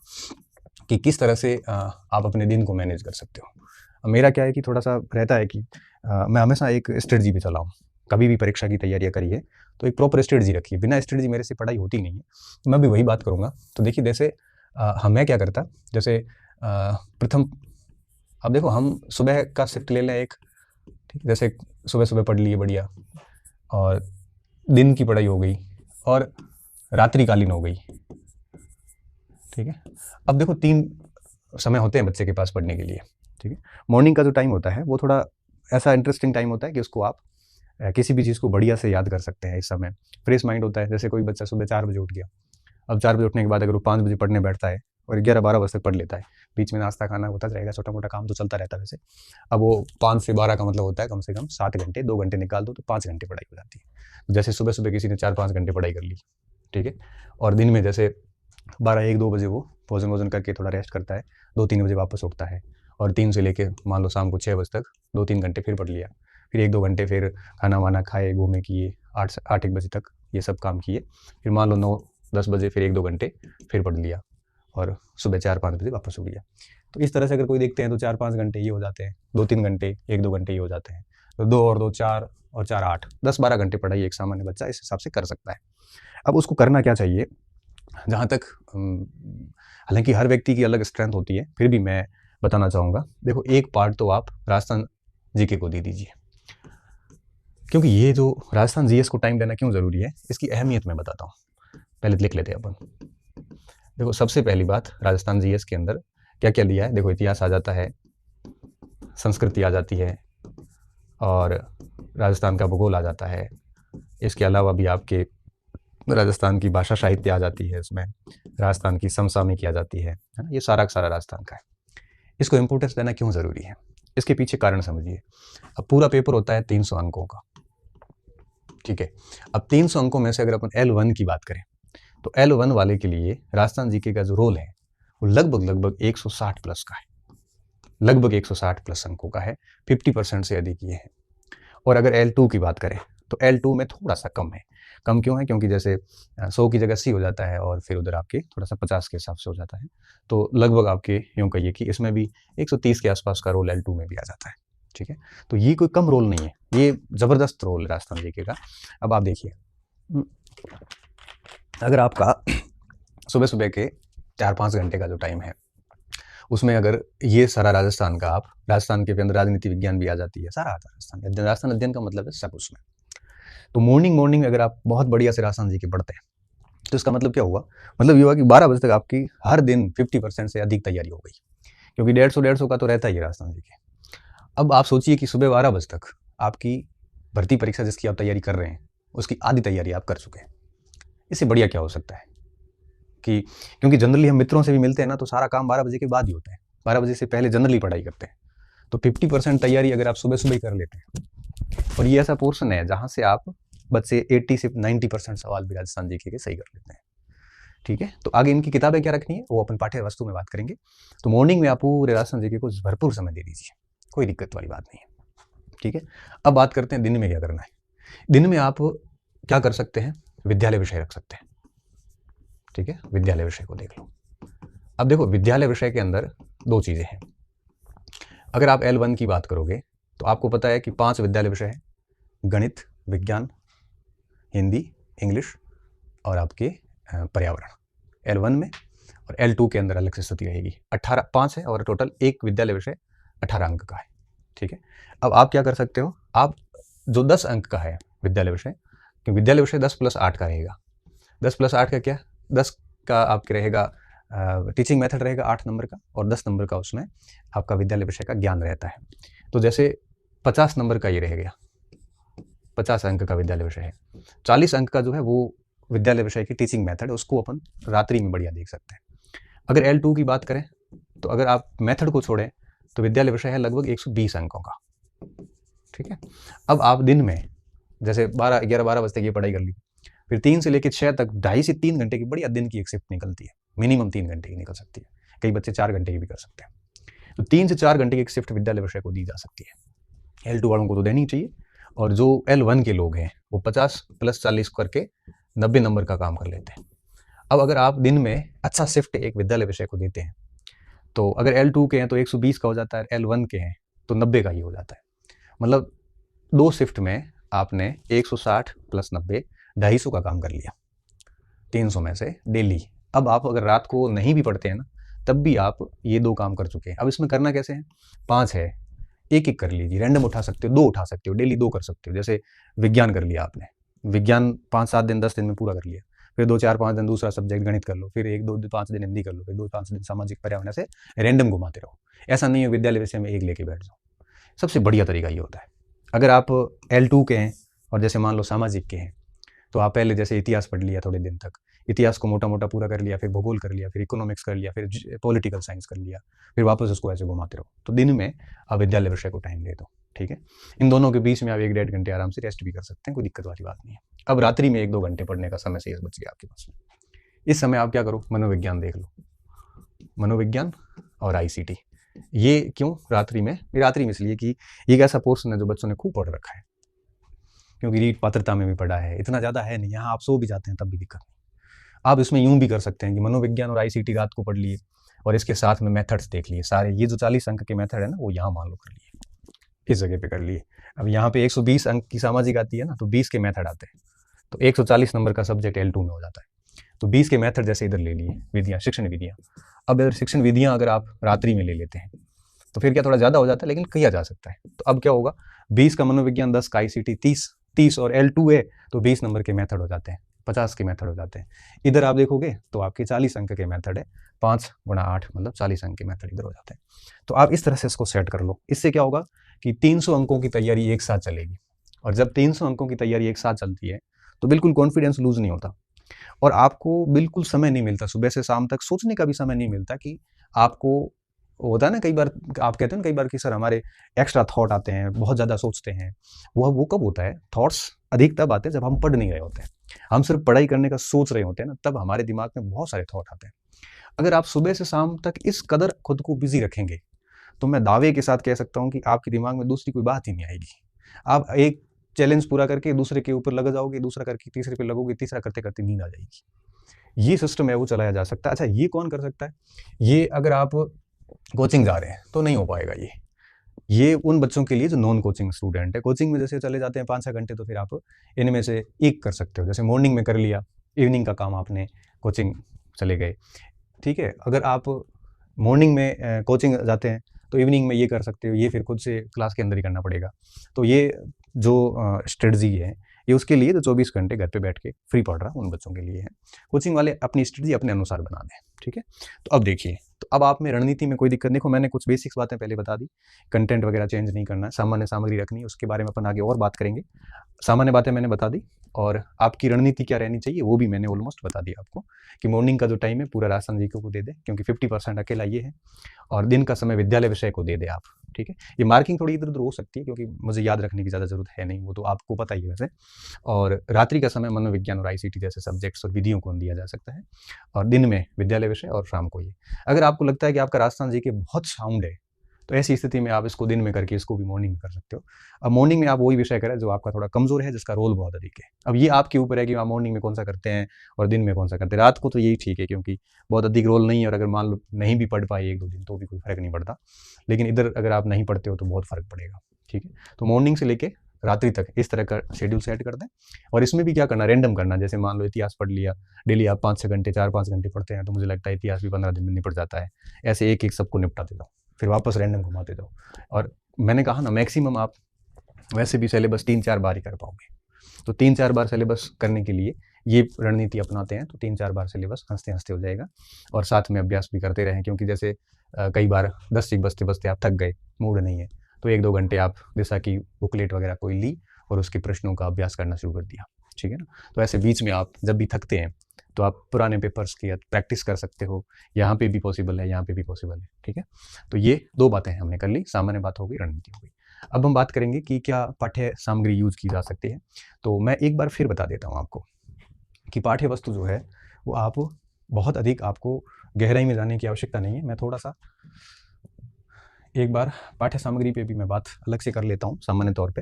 कि किस तरह से आप अपने दिन को मैनेज कर सकते हो। मेरा क्या है कि थोड़ा सा रहता है कि मैं हमेशा एक स्ट्रेटजी पे चला हूँ। कभी भी परीक्षा की तैयारियाँ करिए तो एक प्रॉपर स्ट्रेटजी रखिए, बिना स्ट्रेटजी मेरे से पढ़ाई होती नहीं है। मैं भी वही बात करूँगा। तो देखिए, जैसे मैं क्या करता, जैसे प्रथम, अब देखो हम सुबह का शिफ्ट ले लें एक, ठीक, जैसे सुबह पढ़ लिए बढ़िया, और दिन की पढ़ाई हो गई, और रात्रिकालीन हो गई, ठीक है। अब देखो 3 समय होते हैं बच्चे के पास पढ़ने के लिए, ठीक है। मॉर्निंग का जो टाइम होता है वो थोड़ा ऐसा इंटरेस्टिंग टाइम होता है कि उसको आप किसी भी चीज़ को बढ़िया से याद कर सकते हैं। इस समय फ्रेश माइंड होता है। जैसे कोई बच्चा सुबह 4 बजे उठ गया, अब 4 बजे उठने के बाद अगर वो 5 बजे पढ़ने बैठता है और 11-12 बजे तक पढ़ लेता है, बीच में नाश्ता खाना होता रहेगा, छोटा मोटा काम तो चलता रहता है वैसे। अब वो 5 से 12 का मतलब होता है कम से कम 7 घंटे, 2 घंटे निकाल दो तो 5 घंटे पढ़ाई हो जाती है। जैसे सुबह किसी ने 4-5 घंटे पढ़ाई कर ली, ठीक है, और दिन में जैसे 12-1-2 बजे वो भोजन करके थोड़ा रेस्ट करता है, 2-3 बजे वापस उठता है, और 3 से लेके मान लो शाम को 6 बजे तक 2-3 घंटे फिर पढ़ लिया, फिर 1-2 घंटे फिर खाना वाना खाए, घूमे किए, 8-1 बजे तक ये सब काम किए, फिर मान लो 9-10 बजे फिर 1-2 घंटे फिर पढ़ लिया, और सुबह 4-5 बजे वापस उठ गया। तो इस तरह से अगर कोई देखते हैं तो 4-5 घंटे ये हो जाते हैं, 2-3 घंटे, 1-2 घंटे ये हो जाते हैं, तो 2 और 2 4 और 4 8, 10-12 घंटे पढ़ाई एक सामान्य बच्चा इस हिसाब से कर सकता है। अब उसको करना क्या चाहिए, जहाँ तक हालांकि हर व्यक्ति की अलग स्ट्रेंथ होती है, फिर भी मैं बताना चाहूँगा। देखो, एक पार्ट तो आप राजस्थान जीके को दे दीजिए, क्योंकि ये जो राजस्थान जीएस को टाइम देना क्यों ज़रूरी है, इसकी अहमियत मैं बताता हूँ। पहले लिख लेते हैं अपन। देखो, सबसे पहली बात, राजस्थान जीएस के अंदर क्या क्या लिया है। देखो, इतिहास आ जाता है, संस्कृति आ जाती है, और राजस्थान का भूगोल आ जाता है। इसके अलावा भी आपके राजस्थान की भाषा साहित्य आ जाती है, इसमें राजस्थान की समसामयिकी आ जाती है ना। ये सारा का सारा राजस्थान का है। इसको इम्पोर्टेंस देना क्यों ज़रूरी है, इसके पीछे कारण समझिए। अब पूरा पेपर होता है 300 अंकों का, ठीक है। अब 300 अंकों में से अगर अपन L1 की बात करें तो L1 वाले के लिए राजस्थान जीके का जो रोल है वो लगभग 160 प्लस का है, लगभग 160 प्लस अंकों का है, 50% से अधिक ये है। और अगर L2 की बात करें तो L2 में थोड़ा सा कम है। कम क्यों है, क्योंकि जैसे 100 की जगह 80 हो जाता है, और फिर उधर आपके थोड़ा सा 50 के हिसाब से हो जाता है। तो लगभग आपके यूँ कहिए कि इसमें भी 130 के आसपास का रोल L2 में भी आ जाता है, ठीक है। तो ये कोई कम रोल नहीं है, ये ज़बरदस्त रोल है राजस्थान जीके का। अब आप देखिए, अगर आपका सुबह के 4-5 घंटे का जो टाइम है, उसमें अगर ये सारा राजस्थान का, आप राजस्थान के अंदर राजनीति विज्ञान भी आ जाती है, सारा आता है राजस्थान अध्ययन का मतलब है सब उसमें। तो मॉर्निंग अगर आप बहुत बढ़िया से राजस्थान जीके पढ़ते हैं तो इसका मतलब क्या हुआ, मतलब ये हुआ कि 12 बजे तक आपकी हर दिन 50% से अधिक तैयारी हो गई, क्योंकि 150 का तो रहता ही है राजस्थान जीके। अब आप सोचिए कि सुबह 12 बजे तक आपकी भर्ती परीक्षा जिसकी आप तैयारी कर रहे हैं उसकी आधी तैयारी आप कर चुके हैं। इससे बढ़िया क्या हो सकता है कि क्योंकि जनरली हम मित्रों से भी मिलते हैं ना, तो सारा काम 12 बजे के बाद ही होता है, 12 बजे से पहले जनरली पढ़ाई करते हैं। तो 50% तैयारी अगर आप सुबह सुबह ही कर लेते हैं, और ये ऐसा पोर्शन है जहाँ से आप बच्चे 80 से 90% सवाल भी राजस्थान जीके के सही कर लेते हैं। ठीक है, तो आगे इनकी किताबें क्या रखनी है वो अपन पाठ्य वस्तु में बात करेंगे। तो मॉर्निंग में आप पूरे राजस्थान जीके को भरपूर समय दे दीजिए, कोई दिक्कत वाली बात नहीं है। ठीक है, अब बात करते हैं दिन में क्या करना है। दिन में आप क्या कर सकते हैं, विद्यालय विषय रख सकते हैं। ठीक है, विद्यालय विषय को देख लो। अब देखो, विद्यालय विषय के अंदर दो चीजें हैं। अगर आप L1 की बात करोगे तो आपको पता है कि 5 विद्यालय विषय है, गणित, विज्ञान, हिंदी, इंग्लिश और आपके पर्यावरण L1 में, और L2 के अंदर अलग से स्थिति रहेगी। 5 है और टोटल एक विद्यालय विषय 18 अंक का है। ठीक है, अब आप क्या कर सकते हो, आप जो 10 अंक का है विद्यालय विषय, क्योंकि विद्यालय विषय 10 + 8 का रहेगा। 10 + 8 का क्या, 10 का आपके रहेगा टीचिंग मेथड रहेगा 8 नंबर का, और 10 नंबर का उसमें आपका विद्यालय विषय का ज्ञान रहता है। तो जैसे 50 नंबर का ये रह गया, 50 अंक का विद्यालय विषय है। 40 अंक का जो है वो विद्यालय विषय की टीचिंग मेथड, उसको अपन रात्रि में बढ़िया देख सकते हैं। अगर L2 की बात करें तो अगर आप मेथड को छोड़ें तो विद्यालय विषय है लगभग 120 अंकों का। ठीक है, अब आप दिन में जैसे 11-12 बजे तक ये पढ़ाई कर ली, फिर 3 से लेकर 6 तक 2.5 से 3 घंटे की बढ़िया दिन की एक शिफ्ट निकलती है, मिनिमम 3 घंटे की निकल सकती है, कई बच्चे 4 घंटे की भी कर सकते हैं। तो 3 से 4 घंटे की एक शिफ्ट विद्यालय विषय को दी जा सकती है। L2 वालों को तो देनी चाहिए, और जो L1 के लोग हैं वो 50 + 40 करके 90 नंबर का काम कर लेते हैं। अब अगर आप दिन में अच्छा शिफ्ट एक विद्यालय विषय को देते हैं, तो अगर L2 के हैं तो 120 का हो जाता है, L1 के हैं तो 90 का ही हो जाता है। मतलब 2 शिफ्ट में आपने 160 + 90 250 का काम कर लिया 300 में से डेली। अब आप अगर रात को नहीं भी पढ़ते हैं ना, तब भी आप ये 2 काम कर चुके हैं। अब इसमें करना कैसे है, 5 है, एक कर लीजिए, रैंडम उठा सकते हो, 2 उठा सकते हो, डेली 2 कर सकते हो। जैसे विज्ञान कर लिया आपने, विज्ञान 5-7 दिन 10 दिन में पूरा कर लिया, फिर 2-4-5 दिन दूसरा सब्जेक्ट गणित कर लो, फिर 1-2-5 दिन हिंदी कर लो, फिर 2-5 दिन सामाजिक पर्यावरण, से रैंडम घुमाते रहो। ऐसा नहीं है विद्यालय विषय में एक लेके बैठ जाओ। सबसे बढ़िया तरीका ये होता है। अगर आप L2 के हैं और जैसे मान लो सामाजिक के हैं, तो आप पहले जैसे इतिहास पढ़ लिया थोड़े दिन तक, इतिहास को मोटा मोटा पूरा कर लिया, फिर भूगोल कर लिया, फिर इकोनॉमिक्स कर लिया, फिर पॉलिटिकल साइंस कर लिया, फिर वापस उसको ऐसे घुमाते रहो। तो दिन में आप विद्यालय विषय को टाइम दे दो। ठीक है, इन दोनों के बीच में आप 1-1.5 घंटे आराम से रेस्ट भी कर सकते हैं, कोई दिक्कत वाली बात नहीं है। अब रात्रि में 1-2 घंटे पढ़ने का समय शेष बच गया आपके पास में। इस समय आप क्या करो, मनोविज्ञान देख लो, मनोविज्ञान और ICT। ये क्यों रात्रि में, इसलिए कि ये एक ऐसा पोर्शन है जो बच्चों ने खूब पढ़ रखा है, क्योंकि रीट पात्रता में भी पढ़ा है, इतना ज़्यादा है नहीं, यहाँ आप सो भी जाते हैं तब भी दिक्कत नहीं। आप इसमें यूं भी कर सकते हैं कि मनोविज्ञान और ICT रात को पढ़ लिए और इसके साथ में मेथड्स देख लिए सारे। ये जो 40 अंक के मेथड है ना, वो यहाँ मान लो कर लिए, इस जगह पे कर लिए। अब यहाँ पे 120 अंक की सामाजिक आती है ना, तो 20 के मेथड आते हैं, तो 140 नंबर का सब्जेक्ट L2 में हो जाता है। तो 20 के मेथड जैसे इधर ले लिए, विधियाँ, शिक्षण विधियाँ। अब इधर शिक्षण विधियाँ अगर आप रात्रि में ले लेते हैं तो फिर क्या थोड़ा ज़्यादा हो जाता है, लेकिन किया जा सकता है। तो अब क्या होगा, 20 का मनोविज्ञान, 10 का ICT, 30 और L2 है तो 20 नंबर के मेथड हो जाते हैं, 50 के मेथड हो जाते हैं। इधर आप देखोगे तो आपके 40 अंक के मेथड है, 5 × 8 मतलब 40 अंक के मेथड इधर हो जाते हैं। तो आप इस तरह से इसको सेट कर लो। इससे क्या होगा कि 300 अंकों की तैयारी एक साथ चलेगी, और जब 300 अंकों की तैयारी एक साथ चलती है तो बिल्कुल कॉन्फिडेंस लूज नहीं होता, और आपको बिल्कुल समय नहीं मिलता, सुबह से शाम तक सोचने का भी समय नहीं मिलता। कि आपको होता है ना, कई बार आप कहते हैं ना कई बार कि सर हमारे एक्स्ट्रा थॉट आते हैं, बहुत ज़्यादा सोचते हैं। वो कब होता है, थॉट्स अधिक तब आते हैं जब हम पढ़ नहीं रहे होते हैं, हम सिर्फ पढ़ाई करने का सोच रहे होते हैं ना, तब हमारे दिमाग में बहुत सारे थॉट आते हैं। अगर आप सुबह से शाम तक इस कदर खुद को बिजी रखेंगे तो मैं दावे के साथ कह सकता हूँ कि आपके दिमाग में दूसरी कोई बात ही नहीं आएगी। आप एक चैलेंज पूरा करके दूसरे के ऊपर लग जाओगे, दूसरा करके तीसरे पे लगोगे, तीसरा करते करते नींद आ जाएगी। ये सिस्टम है वो चलाया जा सकता है। अच्छा, ये कौन कर सकता है, ये अगर आप कोचिंग जा रहे हैं तो नहीं हो पाएगा। ये उन बच्चों के लिए जो नॉन कोचिंग स्टूडेंट है। कोचिंग में जैसे चले जाते हैं 5-6 घंटे, तो फिर आप इनमें से एक कर सकते हो। जैसे मॉर्निंग में कर लिया, इवनिंग का काम आपने कोचिंग चले गए। ठीक है, अगर आप मॉर्निंग में कोचिंग जाते हैं तो इवनिंग में ये कर सकते हो, ये फिर खुद से क्लास के अंदर ही करना पड़ेगा। तो ये जो स्ट्रेटजी है ये उसके लिए जो 24 घंटे घर पे बैठ के फ्री पढ़ रहा उन बच्चों के लिए है। कोचिंग वाले अपनी स्ट्रेटजी अपने अनुसार बना दें। ठीक है, तो अब देखिए, तो अब आप में रणनीति में कोई दिक्कत, देखो मैंने कुछ बेसिक्स बातें पहले बता दी, कंटेंट वगैरह चेंज नहीं करना, सामान्य सामग्री रखनी है, उसके बारे में अपन आगे और बात करेंगे। सामान्य बातें मैंने बता दी, और आपकी रणनीति क्या रहनी चाहिए वो भी मैंने ऑलमोस्ट बता दिया आपको, कि मॉर्निंग का जो टाइम है पूरा राजस्थान जीके को दे दे, क्योंकि 50% अकेला ये है, और दिन का समय विद्यालय विषय को दे दे आप, ठीक है। ये मार्किंग थोड़ी इधर उधर हो सकती है, क्योंकि मुझे याद रखने की ज़्यादा जरूरत है नहीं, वो तो आपको पता ही है वैसे। और रात्रि का समय मनोविज्ञान और आईसीटी जैसे सब्जेक्ट्स और विधियों को दिया जा सकता है, और दिन में विद्यालय विषय और शाम को ये। अगर आपको लगता है कि आपका राजस्थान जीके बहुत साउंड है, तो ऐसी स्थिति में आप इसको दिन में करके इसको भी मॉर्निंग में कर सकते हो। अब मॉर्निंग में आप वही विषय करें जो आपका थोड़ा कमजोर है, जिसका रोल बहुत अधिक है। अब ये आपके ऊपर है कि आप मॉर्निंग में कौन सा करते हैं और दिन में कौन सा करते हैं। रात को तो यही ठीक है, क्योंकि बहुत अधिक रोल नहीं है, और अगर मान लो नहीं भी पढ़ पाए 1-2 दिन तो भी कोई फर्क नहीं पड़ता, लेकिन इधर अगर आप नहीं पढ़ते हो तो बहुत फर्क पड़ेगा, ठीक है। तो मॉर्निंग से लेके रात्रि तक इस तरह का शेड्यूल सेट कर दें, और इसमें भी क्या करना, रैंडम करना। जैसे मान लो इतिहास पढ़ लिया, डेली आप 5-6 घंटे 4-5 घंटे पढ़ते हैं, तो मुझे लगता है इतिहास भी 15 दिन में निपट जाता है। ऐसे एक एक सबको निपटाते जाओ, फिर वापस रैंडम घुमाते जाओ। और मैंने कहा ना, मैक्सिमम आप वैसे भी सिलेबस 3-4 बार ही कर पाओगे, तो 3-4 बार सिलेबस करने के लिए ये रणनीति अपनाते हैं, तो 3-4 बार सिलेबस हंसते हंसते हो जाएगा, और साथ में अभ्यास भी करते रहें। क्योंकि जैसे कई बार 10 सीख बजते बजते आप थक गए, मूड नहीं है, तो 1-2 घंटे आप दिशा की बुकलेट वगैरह कोई ली और उसके प्रश्नों का अभ्यास करना शुरू कर दिया, ठीक है ना। तो ऐसे बीच में आप जब भी थकते हैं तो आप पुराने पेपर्स की प्रैक्टिस कर सकते हो, यहाँ पे भी पॉसिबल है, यहाँ पे भी पॉसिबल है, ठीक है। तो ये 2 बातें हमने कर ली, सामान्य बात हो गई, रणनीति हो गई। अब हम बात करेंगे कि क्या पाठ्य सामग्री यूज की जा सकती है। तो मैं एक बार फिर बता देता हूँ आपको कि पाठ्य वस्तु जो है वो आप बहुत अधिक, आपको गहराई में जाने की आवश्यकता नहीं है। मैं थोड़ा सा एक बार पाठ्य सामग्री पे भी मैं बात अलग से कर लेता हूँ सामान्य तौर पे,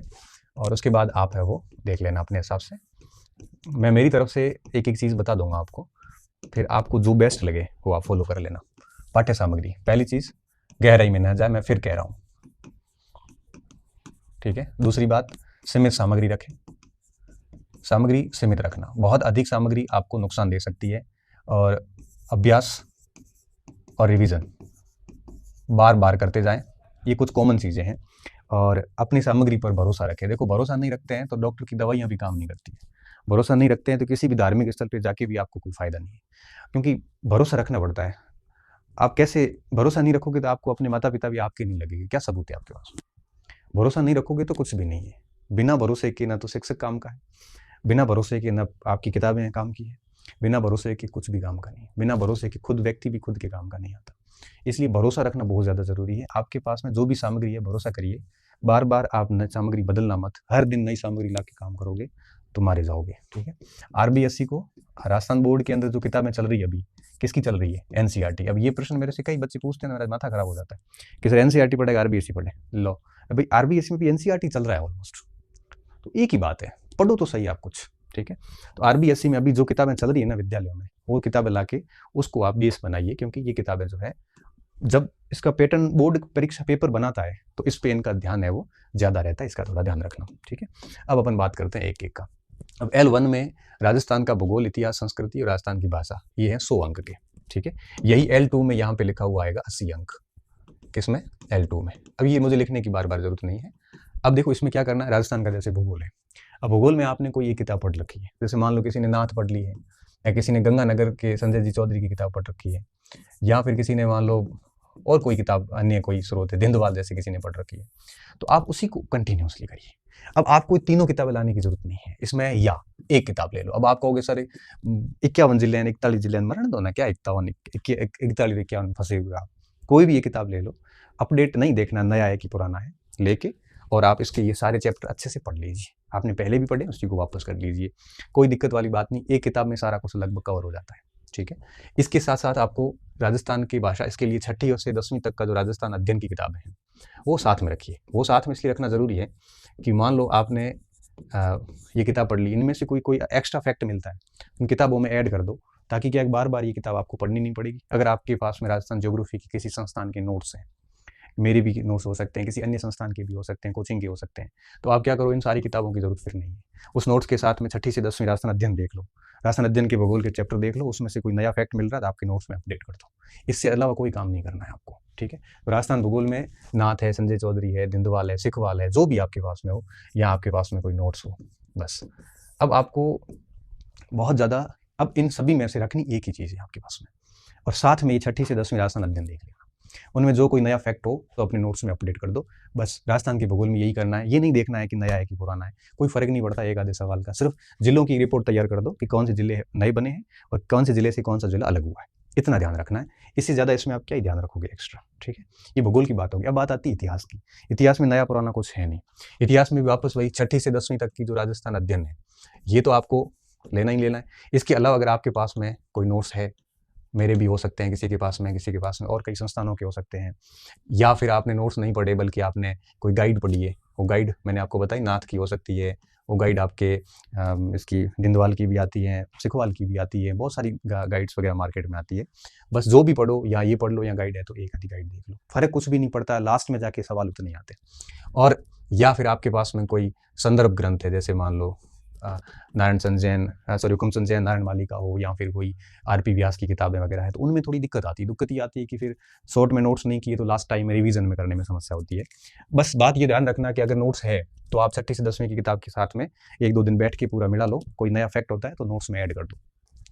और उसके बाद आप है वो देख लेना अपने हिसाब से। मैं मेरी तरफ से एक एक चीज़ बता दूंगा आपको, फिर आपको जो बेस्ट लगे वो आप फॉलो कर लेना। पाठ्य सामग्री, पहली चीज़ गहराई में ना जाए, मैं फिर कह रहा हूँ, ठीक है। दूसरी बात, सीमित सामग्री रखें, सामग्री सीमित रखना। बहुत अधिक सामग्री आपको नुकसान दे सकती है, और अभ्यास और रिवीजन बार बार करते जाएं, ये कुछ कॉमन चीज़ें हैं। और अपनी सामग्री पर भरोसा रखें। देखो, भरोसा नहीं रखते हैं तो डॉक्टर की दवाइयाँ भी काम नहीं करती है, भरोसा नहीं रखते हैं तो किसी भी धार्मिक स्थल पर जाके भी आपको कोई फ़ायदा नहीं है, क्योंकि भरोसा रखना पड़ता है। आप कैसे भरोसा नहीं रखोगे तो आपको अपने माता पिता भी आपके नहीं लगेंगे, क्या सबूत है आपके पास। भरोसा नहीं रखोगे तो कुछ भी नहीं है। बिना भरोसे के ना तो शिक्षक काम का है, बिना भरोसे के ना आपकी किताबें काम की है, बिना भरोसे के कुछ भी काम का नहीं है, बिना भरोसे के खुद व्यक्ति भी खुद के काम का नहीं आता। इसलिए भरोसा रखना बहुत ज़्यादा ज़रूरी है। आपके पास में जो भी सामग्री है, भरोसा करिए, बार बार आप नई सामग्री बदलना मत, हर दिन नई सामग्री ला के काम करोगे तो मारे जाओगे, ठीक है। आरबीएससी को, राजस्थान बोर्ड के अंदर जो किताबें चल रही है अभी, किसकी चल रही है? एनसीईआरटी। अब ये प्रश्न मेरे से कई बच्चे पूछते हैं, मेरा माथा खराब हो जाता है कि सर एनसीईआरटी पढ़ेगा आरबीएससी पढ़े, लो भाई आरबीएससी में भी एनसीईआरटी चल रहा है ऑलमोस्ट, तो एक ही बात है, पढ़ो तो सही आप कुछ, ठीक है। तो आरबीएससी में अभी जो किताबें चल रही है ना विद्यालयों में, वो किताबें लाके उसको आप बेस बनाइए, क्योंकि ये किताबें जो है, जब इसका पैटर्न बोर्ड परीक्षा पेपर बनाता है तो इस पे इनका ध्यान है वो ज़्यादा रहता है, इसका थोड़ा ध्यान रखना, ठीक है। अब अपन बात करते हैं एक एक का। अब L1 में राजस्थान का भूगोल, इतिहास, संस्कृति और राजस्थान की भाषा, ये है 100 अंक के, ठीक है। यही L2 में यहाँ पे लिखा हुआ आएगा 80 अंक, किसमें? L2 में। अब ये मुझे लिखने की बार बार जरूरत नहीं है। अब देखो इसमें क्या करना है, राजस्थान का जैसे भूगोल है, अब भूगोल में आपने कोई एक किताब पढ़ रखी है, जैसे मान लो किसी ने नाथ पढ़ ली है, या किसी ने गंगानगर के संजय जी चौधरी की किताब पढ़ रखी है, या फिर किसी ने मान लो और कोई किताब, अन्य कोई स्रोत है, धिंदवाल जैसे किसी ने पढ़ रखी है, तो आप उसी को कंटिन्यूसली करिए। अब आपको तीनों किताबें लाने की जरूरत नहीं है इसमें, या एक किताब ले लो। अब आप कहोगे सर 51 जिले हैं, 41 जिले, मरण दो ना, क्या 51 41 51 फंसे हुए आप, कोई भी एक किताब ले लो, अपडेट नहीं देखना नया है कि पुराना है, लेके और आप इसके ये सारे चैप्टर अच्छे से पढ़ लीजिए। आपने पहले भी पढ़े, उसी को वापस कर लीजिए, कोई दिक्कत वाली बात नहीं, एक किताब में सारा कुछ लगभग कवर हो जाता है, ठीक है। इसके साथ साथ आपको राजस्थान की भाषा, इसके लिए 6ठी से 10वीं तक का जो राजस्थान अध्ययन की किताबें हैं वो साथ में रखिए। वो साथ में इसलिए रखना ज़रूरी है कि मान लो आपने ये किताब पढ़ ली, इनमें से कोई एक्स्ट्रा फैक्ट मिलता है, उन किताबों में ऐड कर दो, ताकि क्या बार बार ये किताब आपको पढ़नी नहीं पड़ेगी। अगर आपके पास में राजस्थान ज्योग्राफी की किसी संस्थान के नोट्स हैं, मेरे भी नोट्स हो सकते हैं, किसी अन्य संस्थान के भी हो सकते हैं, कोचिंग के हो सकते हैं, तो आप क्या करो, इन सारी किताबों की जरूरत फिर नहीं है। उस नोट्स के साथ में 6ठी से 10वीं राजस्थान अध्ययन देख लो, राजस्थान अध्ययन के भूगोल के चैप्टर देख लो, उसमें से कोई नया फैक्ट मिल रहा है तो आपके नोट्स में अपडेट कर दो। इससे अलावा कोई काम नहीं करना है आपको, ठीक है। तो राजस्थान भूगोल में नाथ है, संजय चौधरी है, धिंदवाल है, सिखवाल है, जो भी आपके पास में हो, या आपके पास में कोई नोट्स हो, बस। अब आपको बहुत ज़्यादा, अब इन सभी में से रखनी एक ही चीज़ है आपके पास में, और साथ में ये 6ठी से 10वीं राजस्थान अध्ययन देख लेना। उनमें जो कोई नया फैक्ट हो तो अपने नोट्स में अपडेट कर दो। बस राजस्थान के भूगोल में यही करना है, ये नहीं देखना है कि नया है कि पुराना है, कोई फर्क नहीं पड़ता एक आधे सवाल का। सिर्फ जिलों की रिपोर्ट तैयार कर दो कि कौन से जिले नए बने हैं और कौन से जिले से कौन सा जिला अलग हुआ है, इतना ध्यान रखना है। इससे ज़्यादा इसमें आप क्या ही ध्यान रखोगे एक्स्ट्रा, ठीक है। ये भूगोल की बात होगी। अब बात आती है इतिहास की। इतिहास में नया पुराना कुछ है नहीं। इतिहास में भी वापस वही 6ठी से 10वीं तक की जो राजस्थान अध्ययन है, ये तो आपको लेना ही लेना है। इसके अलावा अगर आपके पास में कोई नोट्स है, मेरे भी हो सकते हैं, किसी के पास में और कई संस्थानों के हो सकते हैं, या फिर आपने नोट्स नहीं पढ़े बल्कि आपने कोई गाइड पढ़ी है, वो गाइड मैंने आपको बताई नाथ की हो सकती है, वो गाइड आपके इसकी दिंदवाल की भी आती है, सिखवाल की भी आती है, बहुत सारी गाइड्स वगैरह मार्केट में आती है। बस जो भी पढ़ो, या ये पढ़ लो या गाइड है तो एक आधी गाइड देख लो, फर्क कुछ भी नहीं पड़ता, लास्ट में जाके सवाल उतने आते। और या फिर आपके पास में कोई संदर्भ ग्रंथ है, जैसे मान लो नारायण संजैन हुकुम संजैन नारायण माली का हो, या फिर कोई आरपी व्यास की किताबें वगैरह है, तो उनमें थोड़ी दिक्कत आती है। दिक्कत ये आती है कि फिर शॉर्ट में नोट्स नहीं किए तो लास्ट टाइम में रिवीजन में करने में समस्या होती है। बस बात ये ध्यान रखना कि अगर नोट्स है तो आप 6ठी से 10वीं की किताब के साथ में 1-2 दिन बैठ के पूरा मिला लो। कोई नया फैक्ट होता है तो नोट्स में ऐड कर दो।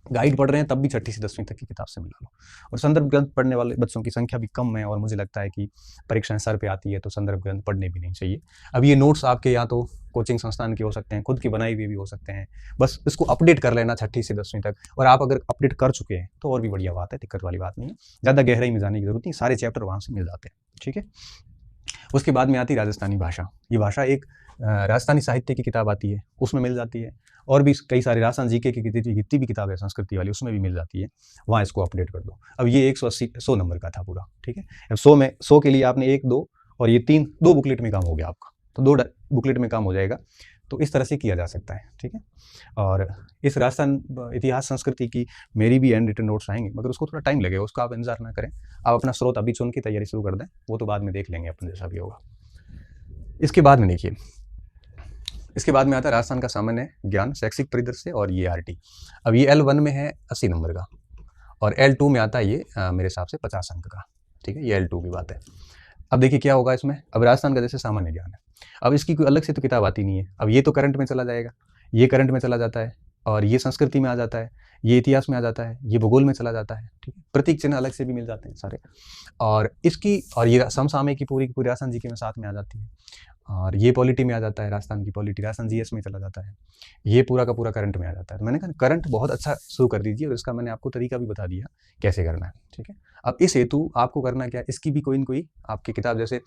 गाइड पढ़ रहे हैं तब भी 6ठी से 10वीं तक की किताब से मिला लो। और संदर्भ ग्रंथ पढ़ने वाले बच्चों की संख्या भी कम है, और मुझे लगता है कि परीक्षाएं सर पे आती है तो संदर्भ ग्रंथ पढ़ने भी नहीं चाहिए। अब ये नोट्स आपके या तो कोचिंग संस्थान के हो सकते हैं, खुद की बनाई हुई भी हो सकते हैं। बस इसको अपडेट कर लेना 6ठी से 10वीं तक। और आप अगर अपडेट कर चुके हैं तो और भी बढ़िया बात है, दिक्कत वाली बात नहीं है। ज़्यादा गहराई में जाने की जरूरत नहीं, सारे चैप्टर वहाँ से मिल जाते हैं, ठीक है। उसके बाद में आती है राजस्थानी भाषा। ये भाषा एक राजस्थानी साहित्य की किताब आती है, उसमें मिल जाती है। और भी कई सारे राजस्थान जीके की जितनी भी किताब है संस्कृति वाली, उसमें भी मिल जाती है। वहाँ इसको अपडेट कर दो। अब ये 100 नंबर का था पूरा, ठीक है। अब 100 के लिए आपने 1, 2 और ये 2 बुकलेट में काम हो गया आपका, तो 2 बुकलेट में काम हो जाएगा। तो इस तरह से किया जा सकता है, ठीक है। और इस राजस्थान इतिहास संस्कृति की मेरी भी हैंड रिटन नोट्स आएंगे, मगर उसको थोड़ा टाइम लगेगा, उसका आप इंतजार ना करें। आप अपना स्रोत अभी चुन के तैयारी शुरू कर दें, वो तो बाद में देख लेंगे अपन जैसा भी होगा। इसके बाद में देखिए, इसके बाद में आता है राजस्थान का सामान्य ज्ञान शैक्षिक परिदृश्य और ये आरटी। अब ये L1 में है 80 नंबर का, और L2 में आता है ये मेरे हिसाब से 50 अंक का, ठीक है। ये L2 की बात है। अब देखिए क्या होगा इसमें। अब राजस्थान का जैसे सामान्य ज्ञान है, अब इसकी कोई अलग से तो किताब आती नहीं है। अब ये तो करंट में चला जाएगा, ये करंट में चला जाता है, और ये संस्कृति में आ जाता है, ये इतिहास में आ जाता है, ये भूगोल में चला जाता है, ठीक है। प्रतीक चिन्ह अलग से भी मिल जाते हैं सारे। और इसकी और ये समसामयिक की पूरी राजस्थान जीके में साथ में आ जाती है। और ये पॉलिटी में आ जाता है, राजस्थान की पॉलिटी राजस्थान जीएस में चला जाता है। ये पूरा का पूरा करंट में आ जाता है। तो मैंने कहा करंट बहुत अच्छा शुरू कर दीजिए, और इसका मैंने आपको तरीका भी बता दिया कैसे करना है, ठीक है। अब इस हेतु आपको करना क्या है, इसकी भी कोई न कोई आपकी किताब, जैसे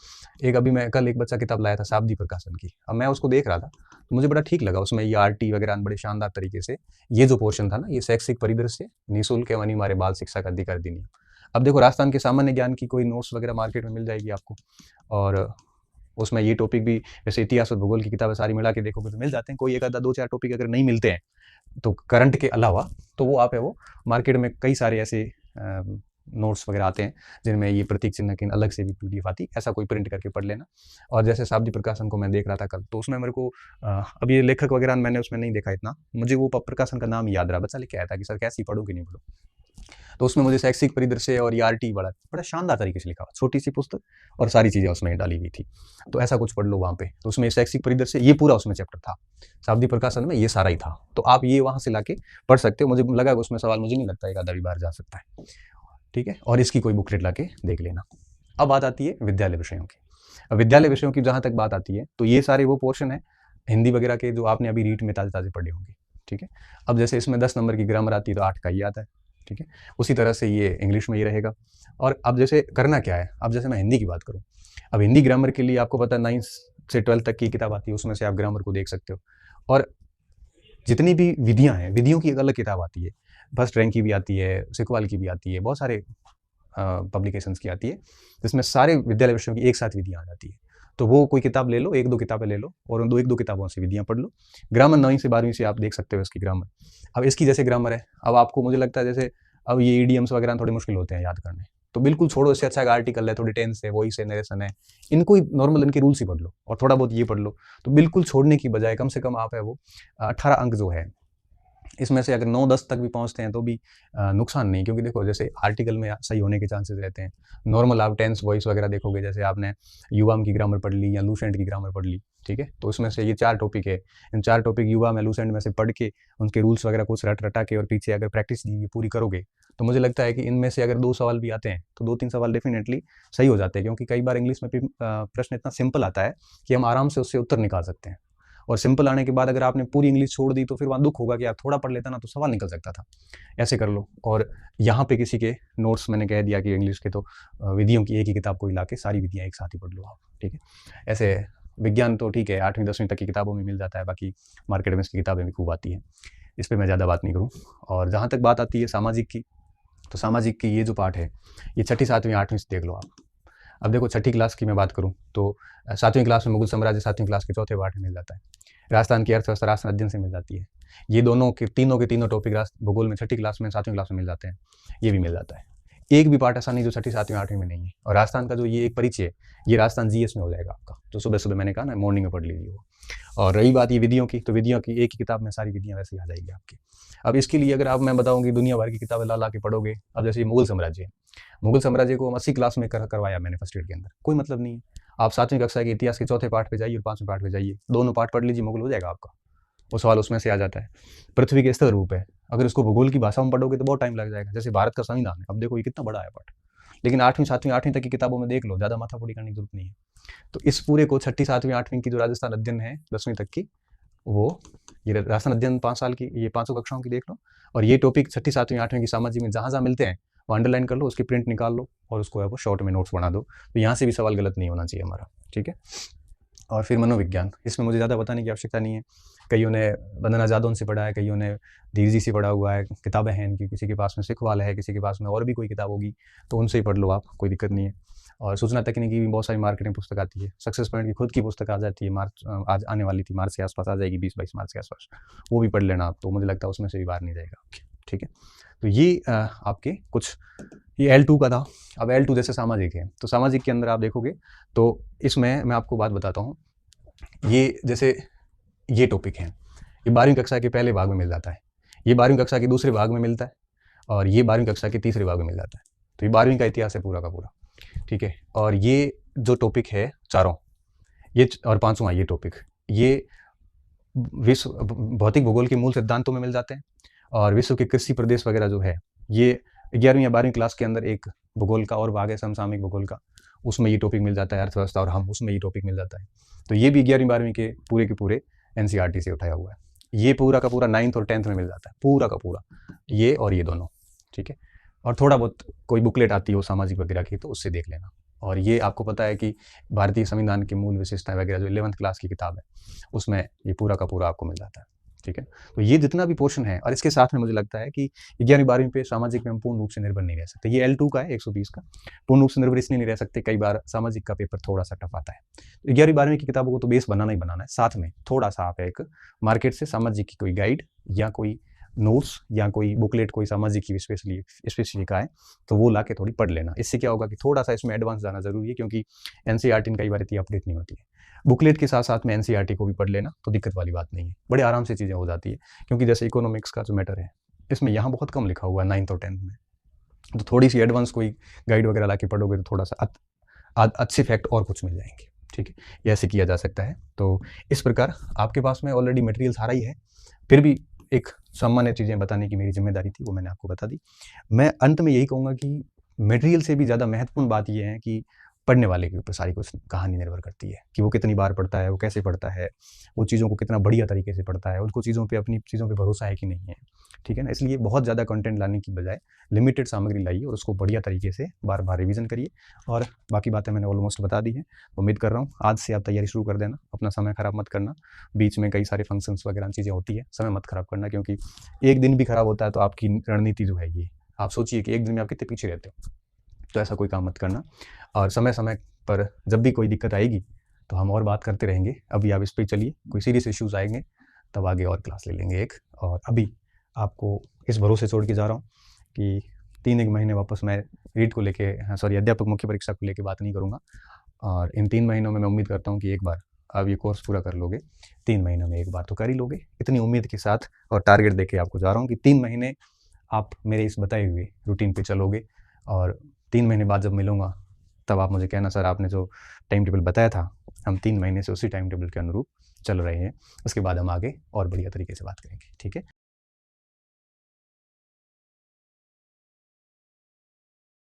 एक अभी मैं कल एक बच्चा किताब लाया था शाब्दी प्रकाशन की। अब मैं उसको देख रहा था तो मुझे बड़ा ठीक लगा, उसमें ये आरटी वगैरह बड़े शानदार तरीके से ये जो पोर्शन था ना, ये शैक्षिक परिदृश्य निःशुल्क एवं अनिवार्य बाल शिक्षा का अधिकार अधिनियम। अब देखो राजस्थान के सामान्य ज्ञान की कोई नोट्स वगैरह मार्केट में मिल जाएगी आपको, और उसमें ये टॉपिक भी जैसे इतिहास और भूगोल की किताबें सारी मिला के देखोगे तो मिल जाते हैं। कोई एक आधा 2-4 टॉपिक अगर नहीं मिलते हैं तो करंट के अलावा, तो वो आप है वो मार्केट में कई सारे ऐसे नोट्स वगैरह आते हैं जिनमें ये प्रतीक चिन्ह की अलग से भी पीडीएफ आती, ऐसा कोई प्रिंट करके पढ़ लेना। और जैसे शाब्दी प्रकाशन को मैं देख रहा था कल, तो उसमें मेरे को अब ये लेखक वगैरह मैंने उसमें नहीं देखा इतना, मुझे वो प्रकाशन का नाम याद रहा। बच्चा लेके आया था कि सर कैसी पढ़ूँ कि नहीं पढ़ूँ, तो उसमें मुझे शैक्षिक परिदृश्य और ये आरटी बड़ा शानदार तरीके से लिखा हुआ, छोटी सी पुस्तक और सारी चीज़ें उसमें डाली हुई थी। तो ऐसा कुछ पढ़ लो वहाँ पे। तो उसमें शैक्षिक परिदृश्य ये पूरा उसमें चैप्टर था, शाब्दी प्रकाशन में ये सारा ही था। तो आप ये वहाँ से लाके पढ़ सकते हो। मुझे लगा कि उसमें सवाल मुझे नहीं लगता एक आधा भी बार जा सकता है, ठीक है। और इसकी कोई बुकलेट लाके देख लेना। अब बात आती है विद्यालय विषयों की। अब विद्यालय विषयों की जहाँ तक बात आती है तो ये सारे वो पोर्शन है हिंदी वगैरह के जो आपने अभी रीट में ताज़े पढ़े होंगे, ठीक है। अब जैसे इसमें 10 नंबर की ग्रामर आती है तो 8 का ही आता है, ठीक है। उसी तरह से ये इंग्लिश में ही रहेगा। और अब जैसे करना क्या है, अब जैसे मैं हिंदी की बात करूँ, अब हिंदी ग्रामर के लिए आपको पता है 9 से 12 तक की किताब आती है, उसमें से आप ग्रामर को देख सकते हो। और जितनी भी विधियाँ हैं, विधियों की एक अलग किताब आती है, फर्स्ट रैंक की भी आती है, सिखवाल की भी आती है, बहुत सारे पब्लिकेशंस की आती है, जिसमें सारे विद्यालय विषयों की एक साथ विधियाँ आ जाती है। तो वो कोई किताब ले लो, 1-2 किताबें ले लो और उन 1-2 किताबों से विधियाँ पढ़ लो। ग्रामर 9वीं से 12वीं से आप देख सकते हो इसकी ग्रामर। अब इसकी जैसे ग्रामर है, अब आपको मुझे लगता है जैसे अब ये ईडियम्स वगैरह थोड़े मुश्किल होते हैं याद करने, तो बिल्कुल छोड़ो, इससे अच्छा आर्टिकल है, थोड़ी टेंस है, वॉइस है, नरेशन है, इनको ही नॉर्मल इनके रूल्स ही पढ़ लो और थोड़ा बहुत ये पढ़ लो। तो बिल्कुल छोड़ने की बजाय कम से कम आप है वो 18 अंक जो है इसमें से अगर 9-10 तक भी पहुंचते हैं तो भी नुकसान नहीं, क्योंकि देखो जैसे आर्टिकल में सही होने के चांसेस रहते हैं। नॉर्मल आप टेंस वॉइस वगैरह देखोगे, जैसे आपने युवाम की ग्रामर पढ़ ली या लूसेंट की ग्रामर पढ़ ली, ठीक है, तो उसमें से ये 4 टॉपिक है, इन 4 टॉपिक युवा में लूसेंट में से पढ़ के उनके रूल्स वगैरह कुछ रटा के और पीछे अगर प्रैक्टिस पूरी करोगे तो मुझे लगता है कि इनमें से अगर 2 सवाल भी आते हैं तो 2-3 सवाल डेफिनेटली सही हो जाते हैं, क्योंकि कई बार इंग्लिश में भी प्रश्न इतना सिंपल आता है कि हम आराम से उससे उत्तर निकाल सकते हैं। और सिंपल आने के बाद अगर आपने पूरी इंग्लिश छोड़ दी तो फिर वहाँ दुःख होगा कि यार थोड़ा पढ़ लेता ना तो सवाल निकल सकता था। ऐसे कर लो। और यहाँ पे किसी के नोट्स मैंने कह दिया कि इंग्लिश के तो विधियों की एक ही किताब को हिला के सारी विधियाँ एक साथ ही पढ़ लो आप, ठीक है। ऐसे विज्ञान तो ठीक है 8वीं 10वीं तक की किताबों में मिल जाता है, बाकी मार्केट में इसकी किताबें भी खूब आती हैं, इस पर मैं ज़्यादा बात नहीं करूँ। और जहाँ तक बात आती है सामाजिक की, तो सामाजिक की ये जो पार्ट है ये 6ठी 7वीं 8वीं से देख लो आप। अब देखो 6ठी क्लास की मैं बात करूँ तो 7वीं क्लास में मुगल साम्राज्य 7वीं क्लास के चौथे पार्ट में मिल जाता है। राजस्थान की अर्थव्यवस्था राजस्थान अध्ययन से मिल जाती है। ये दोनों के तीनों टॉपिक भूगोल में 6ठी क्लास में 7वीं क्लास में मिल जाते हैं, ये भी मिल जाता है। एक भी पार्ट ऐसा नहीं जो 6ठी 7वीं 8वीं में नहीं है। और राजस्थान का जो ये एक परिचय है ये राजस्थान जीएस में हो जाएगा आपका, तो सुबह सुबह मैंने कहा ना मॉर्निंग में पढ़ लीजिए वो। और रही बात ये विधियों की, तो विधियों की एक ही किताब में सारी विधियाँ वैसे ही आ जाएगी आपकी। अब इसके लिए अगर आप मैं बताऊँ कि दुनिया भर की किताबें ला ला के पढ़ोगे, अब जैसे मुगल साम्राज्य है, मुगल साम्राज्य को 80 क्लास में करवाया मैंने फर्स्ट ईयर के अंदर, कोई मतलब नहीं है। आप 7वीं कक्षा के इतिहास के चौथे पार्ट पे जाइए और 5वें पार्ट पे जाइए, दोनों पार्ट पढ़ लीजिए, मुगल हो जाएगा आपका। वो सवाल उसमें से आ जाता है। पृथ्वी के स्तर रूप है, अगर इसको भूगोल की भाषा में पढ़ोगे तो बहुत टाइम लग जाएगा। जैसे भारत का संविधान है, अब देखो ये कितना बड़ा है पार्ट, लेकिन 8वीं 7वीं 8वीं तक की किताबों में देख लो, ज़्यादा माथापच्ची करने की जरूरत नहीं है। तो इस पूरे को 6ठी 7वीं 8वीं की जो राजस्थान अध्ययन है 10वीं तक की, वो ये राजस्थान अध्ययन 5 साल की, ये 5 कक्षाओं की देख लो। और ये टॉपिक 6ठी 7वीं 8वीं की सामाजिक में जहाँ जहाँ मिलते हैं वो अंडरलाइन कर लो, उसकी प्रिंट निकाल लो और उसको है वो शॉर्ट में नोट्स बना दो, तो यहाँ से भी सवाल गलत नहीं होना चाहिए हमारा, ठीक है। और फिर मनोविज्ञान, इसमें मुझे ज़्यादा बताने की आवश्यकता नहीं है। कईयों ने वंदना जादौन से पढ़ा है, कईयों ने धीर जी से पढ़ा हुआ है, किताबें हैं इनकी, किसी के पास में सिखवाल है, किसी के पास में और भी कोई किताब होगी तो उनसे ही पढ़ लो आप, कोई दिक्कत नहीं है। और सूचना तकनीकी की भी बहुत सारी मार्केटिंग पुस्तक आती है। सक्सेस पॉइंट की खुद की पुस्तक आ जाती है, आज आने वाली थी, मार्च के आसपास आ जाएगी, 20-22 मार्च के आसपास, वो भी पढ़ लेना आप, तो मुझे लगता है उसमें से भी बाहर नहीं जाएगा आपके, ठीक है। तो ये आपके कुछ, ये L2 का था। अब L2 जैसे सामाजिक है, तो सामाजिक के अंदर आप देखोगे तो इसमें मैं आपको बात बताता हूँ, ये जैसे ये टॉपिक है, ये 12वीं कक्षा के पहले भाग में मिल जाता है, ये 12वीं कक्षा के दूसरे भाग में मिलता है, और ये 12वीं कक्षा के तीसरे भाग में मिल जाता है। तो ये 12वीं का इतिहास है पूरा का पूरा, ठीक है। और ये जो टॉपिक है चारों, ये और 5वां ये टॉपिक, ये विश्व भौतिक भूगोल के मूल सिद्धांतों में मिल जाते हैं। और विश्व के कृषि प्रदेश वगैरह जो है, ये 11वीं या 12वीं क्लास के अंदर एक भूगोल का और भाग है समसामयिक भूगोल का, उसमें ये टॉपिक मिल जाता है, अर्थव्यवस्था और हम, उसमें ये टॉपिक मिल जाता है। तो ये भी 11वीं 12वीं के पूरे एनसीईआरटी से उठाया हुआ है। ये पूरा का पूरा 9th और 10th में मिल जाता है, पूरा का पूरा, ये और ये दोनों, ठीक है। और थोड़ा बहुत कोई बुकलेट आती हो सामाजिक वगैरह की तो उससे देख लेना। और ये आपको पता है कि भारतीय संविधान की मूल विशेषताएं वगैरह जो 11th क्लास की किताब है उसमें ये पूरा का पूरा आपको मिल जाता है, ठीक है। तो ये जितना भी पोर्शन है, और इसके साथ में मुझे लगता है कि 11वीं 12वीं पे सामाजिक में हम पूर्ण रूप से निर्भर नहीं रह सकते। ये L2 का है 120 का, पूर्ण रूप से निर्भर इसलिए नहीं रह सकते, कई बार सामाजिक का पेपर थोड़ा सा टफ आता है। तो 11वीं 12वीं की किताबों को तो बेस बनाना ही बनाना है, साथ में थोड़ा सा आप एक मार्केट से सामाजिक की कोई गाइड या कोई नोट्स या कोई बुकलेट कोई सामाजिक की स्पेशली का है तो वो ला के थोड़ी पढ़ लेना। इससे क्या होगा कि थोड़ा सा इसमें एडवांस जाना जरूरी है, क्योंकि एनसीईआरटी कई बार इतनी अपडेट नहीं होती है। बुकलेट के साथ साथ में एनसीईआरटी को भी पढ़ लेना तो दिक्कत वाली बात नहीं है, बड़े आराम से चीज़ें हो जाती है। क्योंकि जैसे इकोनॉमिक्स का जो मैटर है इसमें यहाँ बहुत कम लिखा हुआ है 9th और 10th में, तो थोड़ी सी एडवांस कोई गाइड वगैरह ला के पढ़ोगे तो थोड़ा सा अच्छे फैक्ट और कुछ मिल जाएंगे, ठीक है। ये ऐसे किया जा सकता है। तो इस प्रकार आपके पास में ऑलरेडी मटेरियल सारा ही है, फिर भी एक सामान्य चीज़ें बताने की मेरी जिम्मेदारी थी, वो मैंने आपको बता दी। मैं अंत में यही कहूँगा कि मटेरियल से भी ज़्यादा महत्वपूर्ण बात ये है कि पढ़ने वाले के ऊपर सारी कुछ कहानी निर्भर करती है कि वो कितनी बार पढ़ता है, वो कैसे पढ़ता है, वो चीज़ों को कितना बढ़िया तरीके से पढ़ता है, उसको चीज़ों पे अपनी चीज़ों पे भरोसा है कि नहीं है, ठीक है ना। इसलिए बहुत ज़्यादा कंटेंट लाने की बजाय लिमिटेड सामग्री लाइए और उसको बढ़िया तरीके से बार बार रिवीजन करिए। और बाकी बातें मैंने ऑलमोस्ट बता दी हैं। उम्मीद कर रहा हूँ आज से आप तैयारी शुरू कर देना, अपना समय खराब मत करना, बीच में कई सारे फंक्शंस वगैरह चीज़ें होती है, समय मत खराब करना, क्योंकि एक दिन भी खराब होता है तो आपकी रणनीति जो है ये, आप सोचिए कि एक दिन में आप कितने पीछे रहते हो, तो ऐसा कोई काम मत करना। और समय समय पर जब भी कोई दिक्कत आएगी तो हम और बात करते रहेंगे। अभी आप इस पर चलिए, कोई सीरियस इश्यूज़ आएंगे तब आगे और क्लास ले लेंगे एक। और अभी आपको इस भरोसे छोड़ के जा रहा हूँ कि 3-1 महीने वापस मैं रीट को लेके अध्यापक मुख्य परीक्षा को लेके बात नहीं करूँगा। और इन 3 महीनों में मैं उम्मीद करता हूँ कि एक बार आप ये कोर्स पूरा कर लोगे, 3 महीनों में एक बार तो कर ही लोगे, इतनी उम्मीद के साथ और टारगेट देके आपको जा रहा हूँ कि 3 महीने आप मेरे इस बताए हुए रूटीन पे चलोगे। और 3 महीने बाद जब मिलूँगा तब आप मुझे कहना, सर आपने जो टाइम टेबल बताया था हम 3 महीने से उसी टाइम टेबल के अनुरूप चल रहे हैं, उसके बाद हम आगे और बढ़िया तरीके से बात करेंगे, ठीक है।